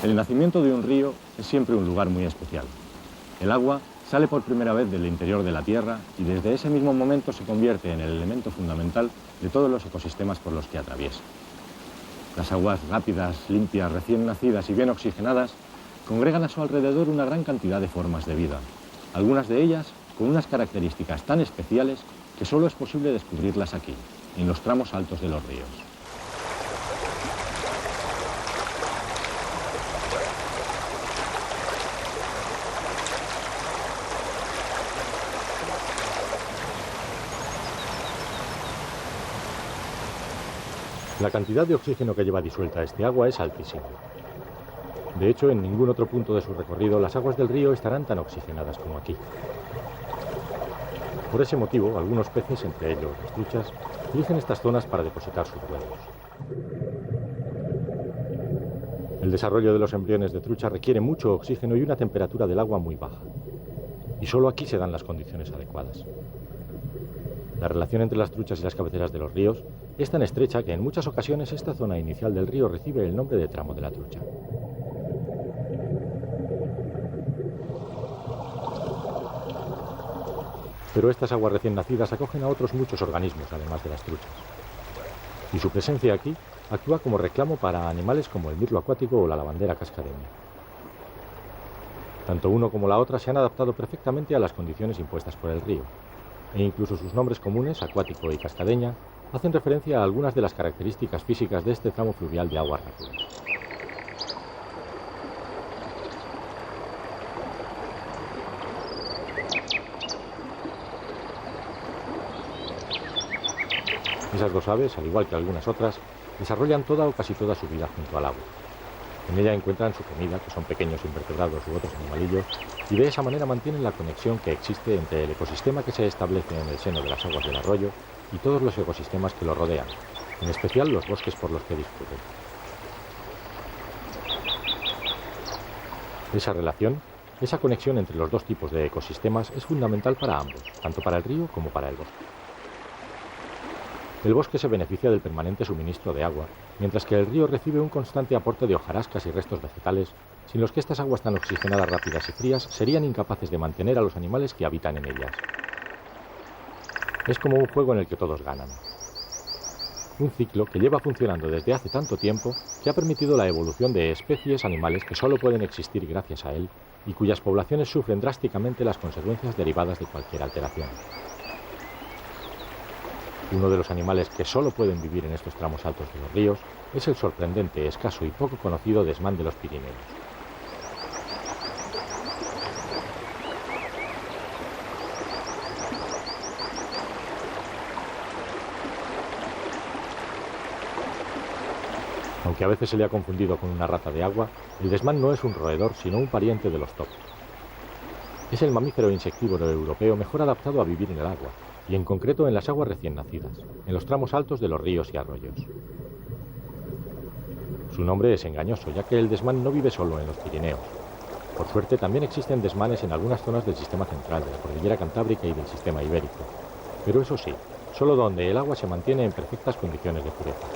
El nacimiento de un río es siempre un lugar muy especial. El agua sale por primera vez del interior de la tierra y desde ese mismo momento se convierte en el elemento fundamental de todos los ecosistemas por los que atraviesa. Las aguas rápidas, limpias, recién nacidas y bien oxigenadas congregan a su alrededor una gran cantidad de formas de vida, algunas de ellas con unas características tan especiales que solo es posible descubrirlas aquí, en los tramos altos de los ríos. La cantidad de oxígeno que lleva disuelta este agua es altísima. De hecho, en ningún otro punto de su recorrido las aguas del río estarán tan oxigenadas como aquí. Por ese motivo, algunos peces, entre ellos las truchas, eligen estas zonas para depositar sus huevos. El desarrollo de los embriones de trucha requiere mucho oxígeno y una temperatura del agua muy baja. Y solo aquí se dan las condiciones adecuadas. La relación entre las truchas y las cabeceras de los ríos es tan estrecha que en muchas ocasiones esta zona inicial del río recibe el nombre de tramo de la trucha. Pero estas aguas recién nacidas acogen a otros muchos organismos, además de las truchas. Y su presencia aquí actúa como reclamo para animales como el mirlo acuático o la lavandera cascadeña. Tanto uno como la otra se han adaptado perfectamente a las condiciones impuestas por el río, e incluso sus nombres comunes, acuático y cascadeña, hacen referencia a algunas de las características físicas de este tramo fluvial de aguas rápidas. Esas dos aves, al igual que algunas otras, desarrollan toda o casi toda su vida junto al agua. En ella encuentran su comida, que son pequeños invertebrados u otros animalillos, y de esa manera mantienen la conexión que existe entre el ecosistema que se establece en el seno de las aguas del arroyo y todos los ecosistemas que lo rodean, en especial los bosques por los que discurren. Esa relación, esa conexión entre los dos tipos de ecosistemas es fundamental para ambos, tanto para el río como para el bosque. El bosque se beneficia del permanente suministro de agua, mientras que el río recibe un constante aporte de hojarascas y restos vegetales, sin los que estas aguas tan oxigenadas, rápidas y frías serían incapaces de mantener a los animales que habitan en ellas. Es como un juego en el que todos ganan. Un ciclo que lleva funcionando desde hace tanto tiempo que ha permitido la evolución de especies animales que solo pueden existir gracias a él y cuyas poblaciones sufren drásticamente las consecuencias derivadas de cualquier alteración. Uno de los animales que solo pueden vivir en estos tramos altos de los ríos es el sorprendente, escaso y poco conocido desmán de los Pirineos. Aunque a veces se le ha confundido con una rata de agua, el desmán no es un roedor, sino un pariente de los topos. Es el mamífero insectívoro europeo mejor adaptado a vivir en el agua, y en concreto en las aguas recién nacidas, en los tramos altos de los ríos y arroyos. Su nombre es engañoso, ya que el desmán no vive solo en los Pirineos. Por suerte, también existen desmanes en algunas zonas del sistema central, de la cordillera Cantábrica y del sistema ibérico. Pero eso sí, solo donde el agua se mantiene en perfectas condiciones de pureza.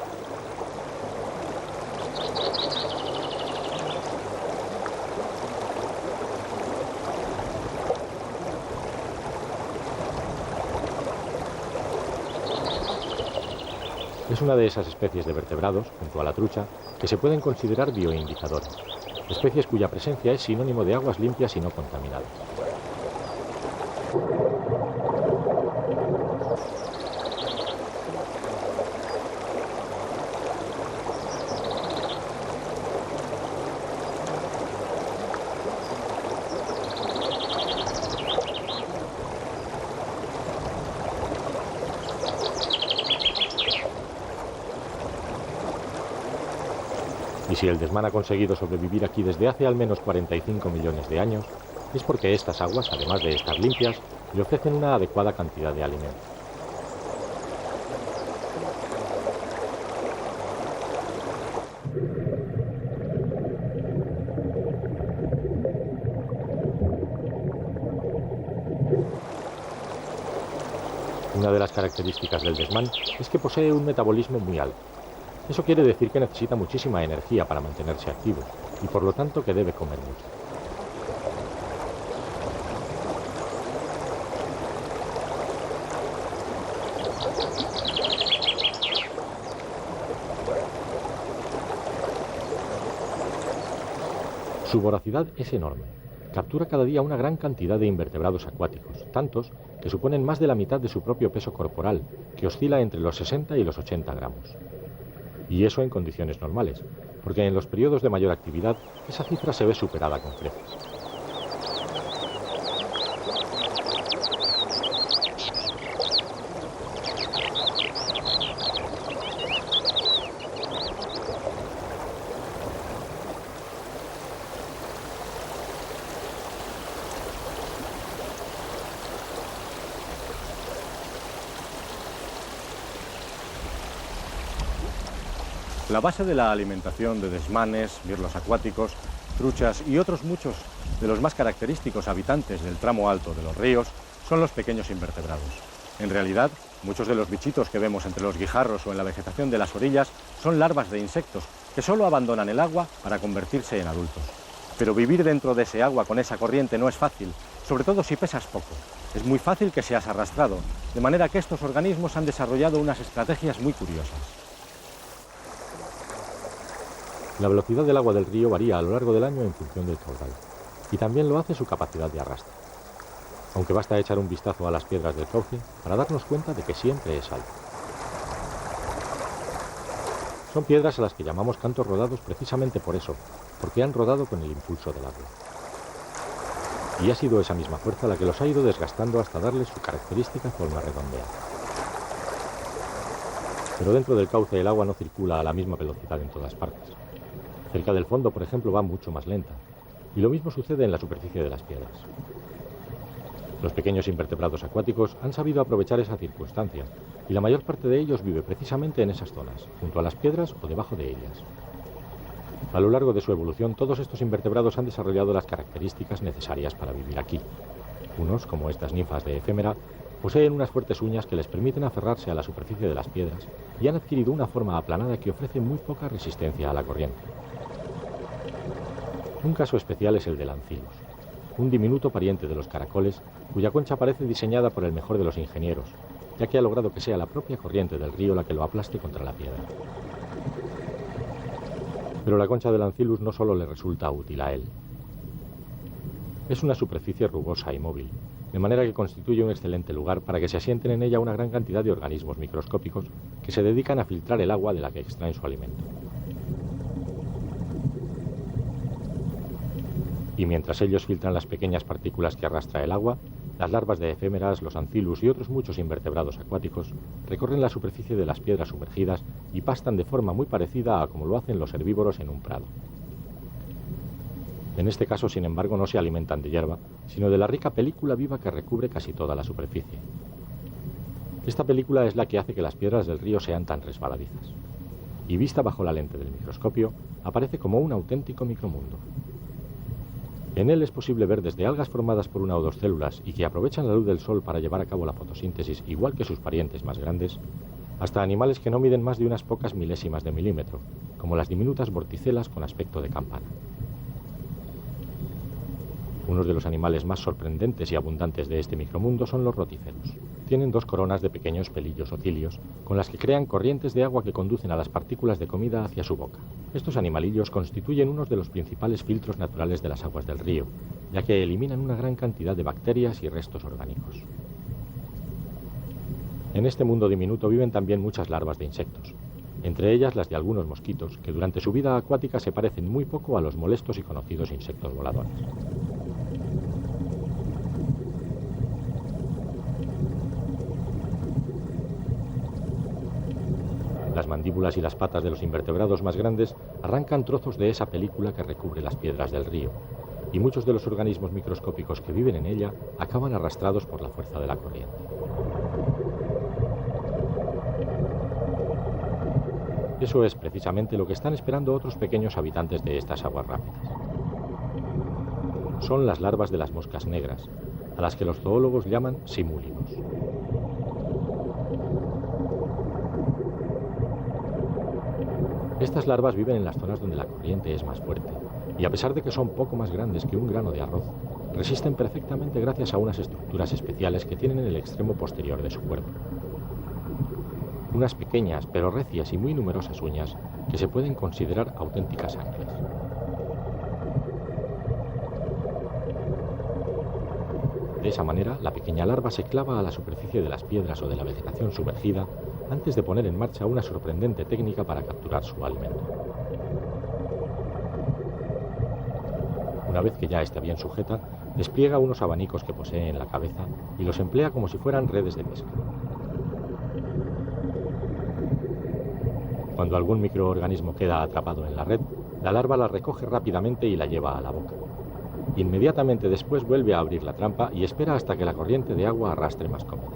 Es una de esas especies de vertebrados, junto a la trucha, que se pueden considerar bioindicadores, especies cuya presencia es sinónimo de aguas limpias y no contaminadas. Y si el desmán ha conseguido sobrevivir aquí desde hace al menos 45 millones de años, es porque estas aguas, además de estar limpias, le ofrecen una adecuada cantidad de alimento. Una de las características del desmán es que posee un metabolismo muy alto. Eso quiere decir que necesita muchísima energía para mantenerse activo y por lo tanto que debe comer mucho. Su voracidad es enorme. Captura cada día una gran cantidad de invertebrados acuáticos, tantos que suponen más de la mitad de su propio peso corporal, que oscila entre los 60 y los 80 gramos. Y eso en condiciones normales, porque en los periodos de mayor actividad esa cifra se ve superada con creces. La base de la alimentación de desmanes, mirlos acuáticos, truchas y otros muchos de los más característicos habitantes del tramo alto de los ríos son los pequeños invertebrados. En realidad, muchos de los bichitos que vemos entre los guijarros o en la vegetación de las orillas son larvas de insectos que solo abandonan el agua para convertirse en adultos. Pero vivir dentro de ese agua con esa corriente no es fácil, sobre todo si pesas poco. Es muy fácil que seas arrastrado, de manera que estos organismos han desarrollado unas estrategias muy curiosas. La velocidad del agua del río varía a lo largo del año en función del caudal, y también lo hace su capacidad de arrastre. Aunque basta echar un vistazo a las piedras del cauce para darnos cuenta de que siempre es alto. Son piedras a las que llamamos cantos rodados precisamente por eso, porque han rodado con el impulso del agua. Y ha sido esa misma fuerza la que los ha ido desgastando hasta darles su característica forma redondeada. Pero dentro del cauce el agua no circula a la misma velocidad en todas partes. Cerca del fondo, por ejemplo, va mucho más lenta, y lo mismo sucede en la superficie de las piedras. Los pequeños invertebrados acuáticos han sabido aprovechar esa circunstancia, y la mayor parte de ellos vive precisamente en esas zonas, junto a las piedras o debajo de ellas. A lo largo de su evolución, todos estos invertebrados han desarrollado las características necesarias para vivir aquí. Unos, como estas ninfas de efémera, poseen unas fuertes uñas que les permiten aferrarse a la superficie de las piedras y han adquirido una forma aplanada que ofrece muy poca resistencia a la corriente. Un caso especial es el del Ancylus, un diminuto pariente de los caracoles, cuya concha parece diseñada por el mejor de los ingenieros, ya que ha logrado que sea la propia corriente del río la que lo aplaste contra la piedra. Pero la concha del Ancylus no solo le resulta útil a él. Es una superficie rugosa y móvil, de manera que constituye un excelente lugar para que se asienten en ella una gran cantidad de organismos microscópicos que se dedican a filtrar el agua de la que extraen su alimento. Y mientras ellos filtran las pequeñas partículas que arrastra el agua, las larvas de efémeras, los Ancylus y otros muchos invertebrados acuáticos recorren la superficie de las piedras sumergidas y pastan de forma muy parecida a como lo hacen los herbívoros en un prado. En este caso, sin embargo, no se alimentan de hierba, sino de la rica película viva que recubre casi toda la superficie. Esta película es la que hace que las piedras del río sean tan resbaladizas. Y vista bajo la lente del microscopio, aparece como un auténtico micromundo. En él es posible ver desde algas formadas por una o dos células y que aprovechan la luz del sol para llevar a cabo la fotosíntesis igual que sus parientes más grandes, hasta animales que no miden más de unas pocas milésimas de milímetro, como las diminutas vorticelas con aspecto de campana. Unos de los animales más sorprendentes y abundantes de este micromundo son los rotíferos. Tienen dos coronas de pequeños pelillos o cilios, con las que crean corrientes de agua que conducen a las partículas de comida hacia su boca. Estos animalillos constituyen uno de los principales filtros naturales de las aguas del río, ya que eliminan una gran cantidad de bacterias y restos orgánicos. En este mundo diminuto viven también muchas larvas de insectos, entre ellas las de algunos mosquitos, que durante su vida acuática se parecen muy poco a los molestos y conocidos insectos voladores. Las mandíbulas y las patas de los invertebrados más grandes arrancan trozos de esa película que recubre las piedras del río, y muchos de los organismos microscópicos que viven en ella acaban arrastrados por la fuerza de la corriente. Eso es precisamente lo que están esperando otros pequeños habitantes de estas aguas rápidas. Son las larvas de las moscas negras, a las que los zoólogos llaman simúlidos. Estas larvas viven en las zonas donde la corriente es más fuerte, y a pesar de que son poco más grandes que un grano de arroz, resisten perfectamente gracias a unas estructuras especiales que tienen en el extremo posterior de su cuerpo. Unas pequeñas pero recias y muy numerosas uñas que se pueden considerar auténticas anclas. De esa manera, la pequeña larva se clava a la superficie de las piedras o de la vegetación sumergida antes de poner en marcha una sorprendente técnica para capturar su alimento. Una vez que ya está bien sujeta, despliega unos abanicos que posee en la cabeza y los emplea como si fueran redes de pesca. Cuando algún microorganismo queda atrapado en la red, la larva la recoge rápidamente y la lleva a la boca. Inmediatamente después vuelve a abrir la trampa y espera hasta que la corriente de agua arrastre más comida.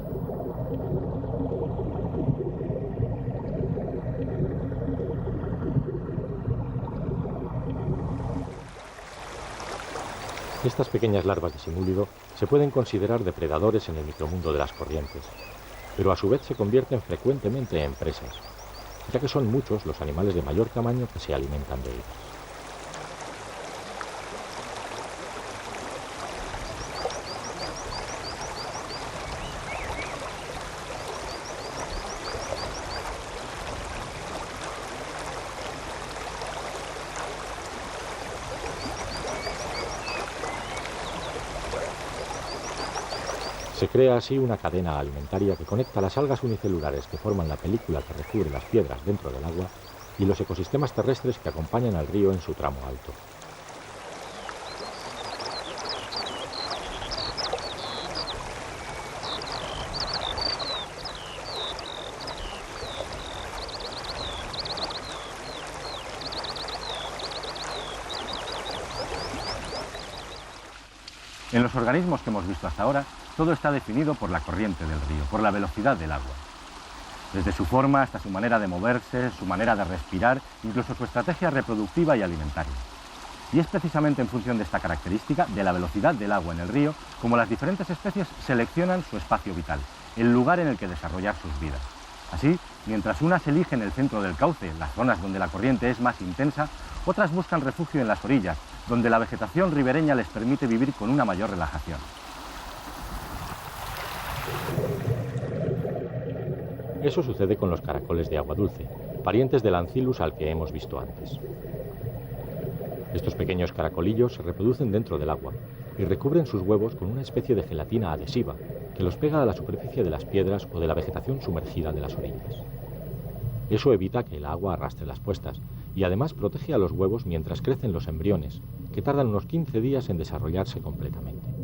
Estas pequeñas larvas de simúlido se pueden considerar depredadores en el micromundo de las corrientes, pero a su vez se convierten frecuentemente en presas, ya que son muchos los animales de mayor tamaño que se alimentan de ellas. Se crea así una cadena alimentaria que conecta las algas unicelulares que forman la película que recubre las piedras dentro del agua y los ecosistemas terrestres que acompañan al río en su tramo alto. En los organismos que hemos visto hasta ahora, todo está definido por la corriente del río, por la velocidad del agua. Desde su forma hasta su manera de moverse, su manera de respirar, incluso su estrategia reproductiva y alimentaria. Y es precisamente en función de esta característica, de la velocidad del agua en el río, como las diferentes especies seleccionan su espacio vital, el lugar en el que desarrollar sus vidas. Así, mientras unas eligen el centro del cauce, las zonas donde la corriente es más intensa, otras buscan refugio en las orillas, donde la vegetación ribereña les permite vivir con una mayor relajación. Eso sucede con los caracoles de agua dulce, parientes del Ancylus al que hemos visto antes. Estos pequeños caracolillos se reproducen dentro del agua y recubren sus huevos con una especie de gelatina adhesiva que los pega a la superficie de las piedras o de la vegetación sumergida de las orillas. Eso evita que el agua arrastre las puestas y además protege a los huevos mientras crecen los embriones, que tardan unos 15 días en desarrollarse completamente.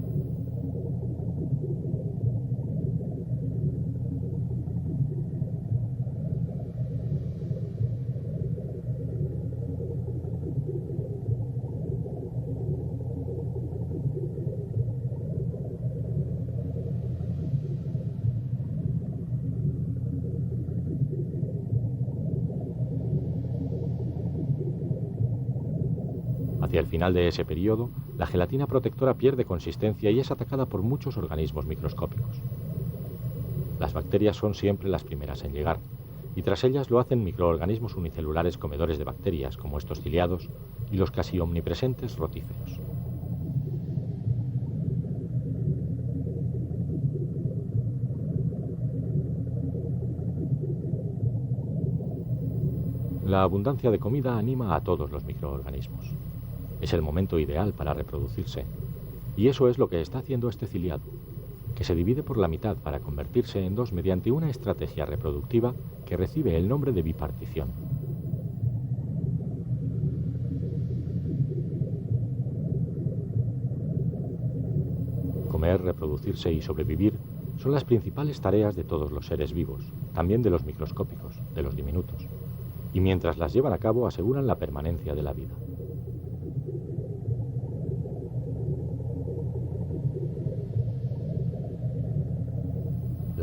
Hacia el final de ese periodo, la gelatina protectora pierde consistencia y es atacada por muchos organismos microscópicos. Las bacterias son siempre las primeras en llegar, y tras ellas lo hacen microorganismos unicelulares comedores de bacterias, como estos ciliados, y los casi omnipresentes rotíferos. La abundancia de comida anima a todos los microorganismos. Es el momento ideal para reproducirse, y eso es lo que está haciendo este ciliado, que se divide por la mitad para convertirse en dos mediante una estrategia reproductiva que recibe el nombre de bipartición. Comer, reproducirse y sobrevivir son las principales tareas de todos los seres vivos, también de los microscópicos, de los diminutos, y mientras las llevan a cabo aseguran la permanencia de la vida.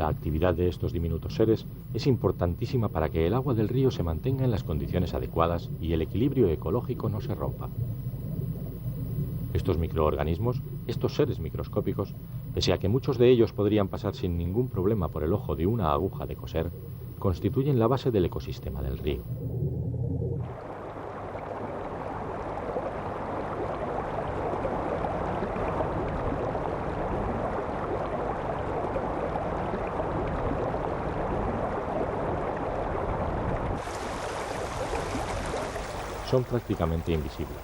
La actividad de estos diminutos seres es importantísima para que el agua del río se mantenga en las condiciones adecuadas y el equilibrio ecológico no se rompa. Estos microorganismos, estos seres microscópicos, pese a que muchos de ellos podrían pasar sin ningún problema por el ojo de una aguja de coser, constituyen la base del ecosistema del río. son prácticamente invisibles.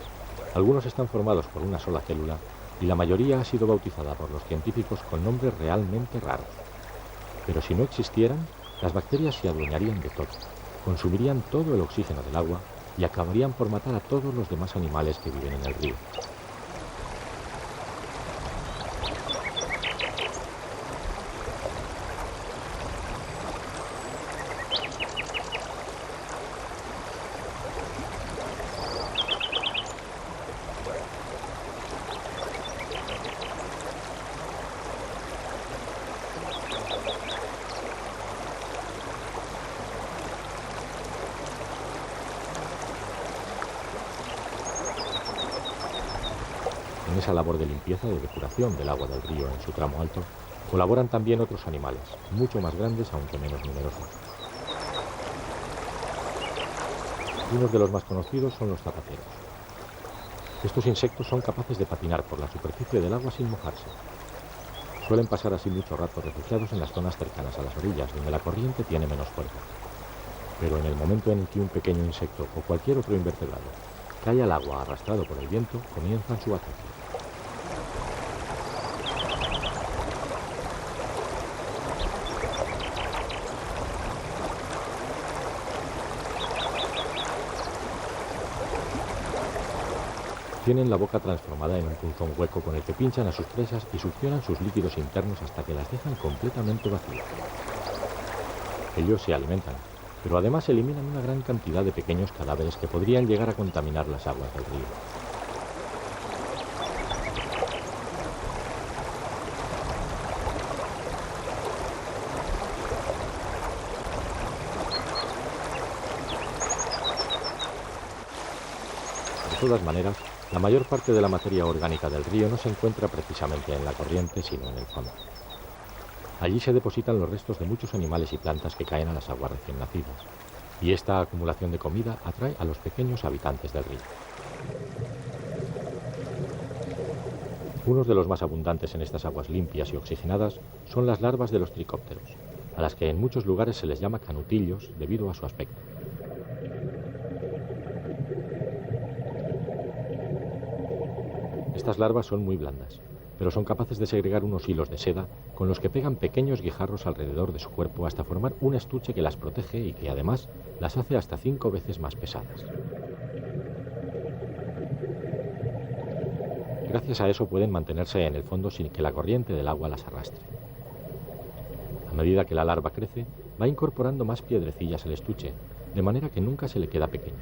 Algunos están formados por una sola célula y la mayoría ha sido bautizada por los científicos con nombres realmente raros. Pero si no existieran, las bacterias se adueñarían de todo, consumirían todo el oxígeno del agua y acabarían por matar a todos los demás animales que viven en el río. En esa labor de limpieza y depuración del agua del río en su tramo alto, colaboran también otros animales, mucho más grandes aunque menos numerosos. Unos de los más conocidos son los zapateros. Estos insectos son capaces de patinar por la superficie del agua sin mojarse. Suelen pasar así mucho rato refugiados en las zonas cercanas a las orillas, donde la corriente tiene menos fuerza. Pero en el momento en el que un pequeño insecto o cualquier otro invertebrado cae al agua arrastrado por el viento, comienzan su ataque. Tienen la boca transformada en un punzón hueco con el que pinchan a sus presas y succionan sus líquidos internos hasta que las dejan completamente vacías. Ellos se alimentan, pero además eliminan una gran cantidad de pequeños cadáveres que podrían llegar a contaminar las aguas del río. De todas maneras, la mayor parte de la materia orgánica del río no se encuentra precisamente en la corriente, sino en el fondo. Allí se depositan los restos de muchos animales y plantas que caen a las aguas recién nacidas, y esta acumulación de comida atrae a los pequeños habitantes del río. Unos de los más abundantes en estas aguas limpias y oxigenadas son las larvas de los tricópteros, a las que en muchos lugares se les llama canutillos debido a su aspecto. Estas larvas son muy blandas, pero son capaces de segregar unos hilos de seda con los que pegan pequeños guijarros alrededor de su cuerpo hasta formar un estuche que las protege y que además las hace hasta 5 veces más pesadas. Gracias a eso pueden mantenerse en el fondo sin que la corriente del agua las arrastre. A medida que la larva crece, va incorporando más piedrecillas al estuche, de manera que nunca se le queda pequeño.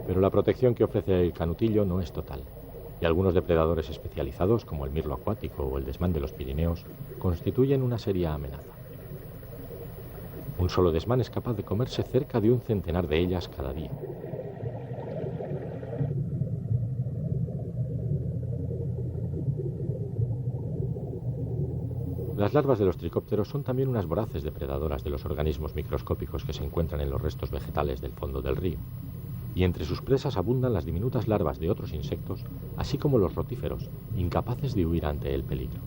Pero la protección que ofrece el canutillo no es total, y algunos depredadores especializados, como el mirlo acuático o el desmán de los Pirineos, constituyen una seria amenaza. Un solo desmán es capaz de comerse cerca de 100 de ellas cada día. Las larvas de los tricópteros son también unas voraces depredadoras de los organismos microscópicos que se encuentran en los restos vegetales del fondo del río. Y entre sus presas abundan las diminutas larvas de otros insectos, así como los rotíferos, incapaces de huir ante el peligro.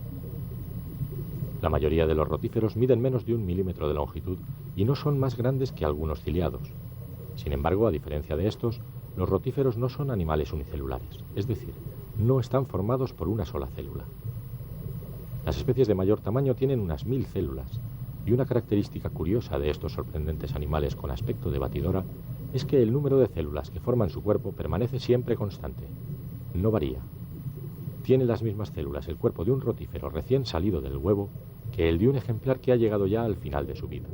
La mayoría de los rotíferos miden menos de 1 milímetro de longitud y no son más grandes que algunos ciliados. Sin embargo, a diferencia de estos, los rotíferos no son animales unicelulares, es decir, no están formados por una sola célula. Las especies de mayor tamaño tienen unas 1000 células, y una característica curiosa de estos sorprendentes animales con aspecto de batidora es que el número de células que forman su cuerpo permanece siempre constante, no varía. Tiene las mismas células el cuerpo de un rotífero recién salido del huevo que el de un ejemplar que ha llegado ya al final de su vida.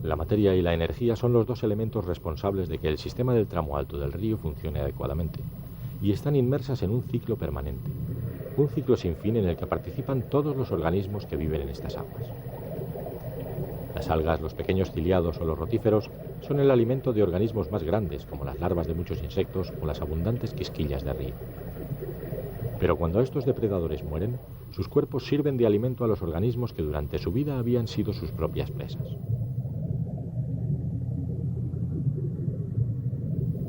La materia y la energía son los dos elementos responsables de que el sistema del tramo alto del río funcione adecuadamente, y están inmersas en un ciclo permanente, un ciclo sin fin en el que participan todos los organismos que viven en estas aguas. Las algas, los pequeños ciliados o los rotíferos son el alimento de organismos más grandes, como las larvas de muchos insectos o las abundantes quisquillas de río. Pero cuando estos depredadores mueren, sus cuerpos sirven de alimento a los organismos que durante su vida habían sido sus propias presas.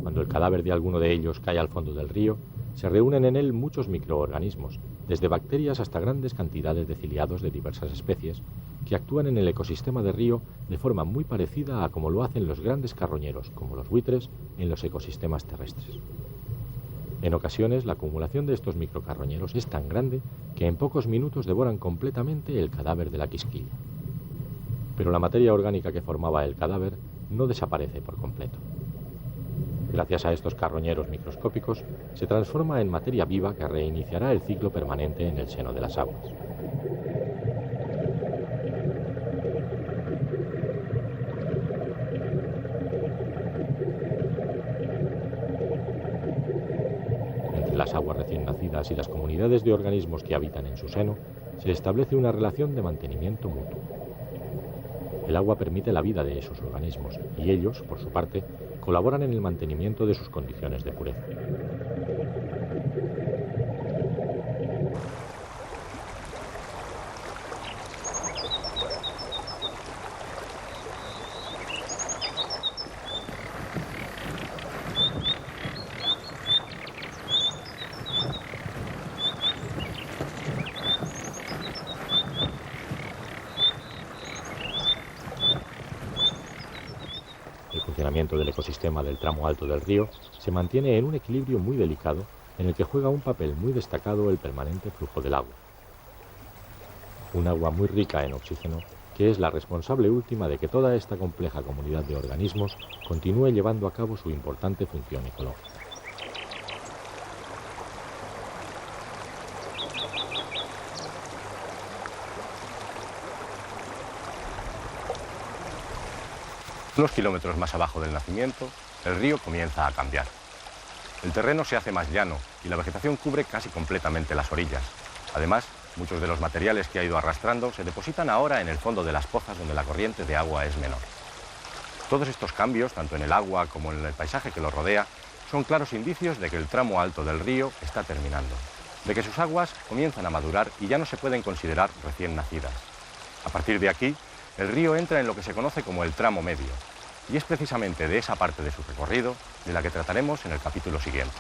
Cuando el cadáver de alguno de ellos cae al fondo del río, se reúnen en él muchos microorganismos desde bacterias hasta grandes cantidades de ciliados de diversas especies que actúan en el ecosistema de río de forma muy parecida a como lo hacen los grandes carroñeros, como los buitres, en los ecosistemas terrestres. En ocasiones, la acumulación de estos microcarroñeros es tan grande que en pocos minutos devoran completamente el cadáver de la quisquilla. Pero la materia orgánica que formaba el cadáver no desaparece por completo. Gracias a estos carroñeros microscópicos, se transforma en materia viva que reiniciará el ciclo permanente en el seno de las aguas. Entre las aguas recién nacidas y las comunidades de organismos que habitan en su seno, se establece una relación de mantenimiento mutuo. El agua permite la vida de esos organismos y ellos, por su parte, colaboran en el mantenimiento de sus condiciones de pureza. El funcionamiento del ecosistema del tramo alto del río se mantiene en un equilibrio muy delicado en el que juega un papel muy destacado el permanente flujo del agua. Un agua muy rica en oxígeno que es la responsable última de que toda esta compleja comunidad de organismos continúe llevando a cabo su importante función ecológica. Unos kilómetros más abajo del nacimiento, el río comienza a cambiar. El terreno se hace más llano y la vegetación cubre casi completamente las orillas. Además, muchos de los materiales que ha ido arrastrando se depositan ahora en el fondo de las pozas donde la corriente de agua es menor. Todos estos cambios, tanto en el agua como en el paisaje que lo rodea, son claros indicios de que el tramo alto del río está terminando, de que sus aguas comienzan a madurar y ya no se pueden considerar recién nacidas. A partir de aquí, el río entra en lo que se conoce como el tramo medio, y es precisamente de esa parte de su recorrido de la que trataremos en el capítulo siguiente.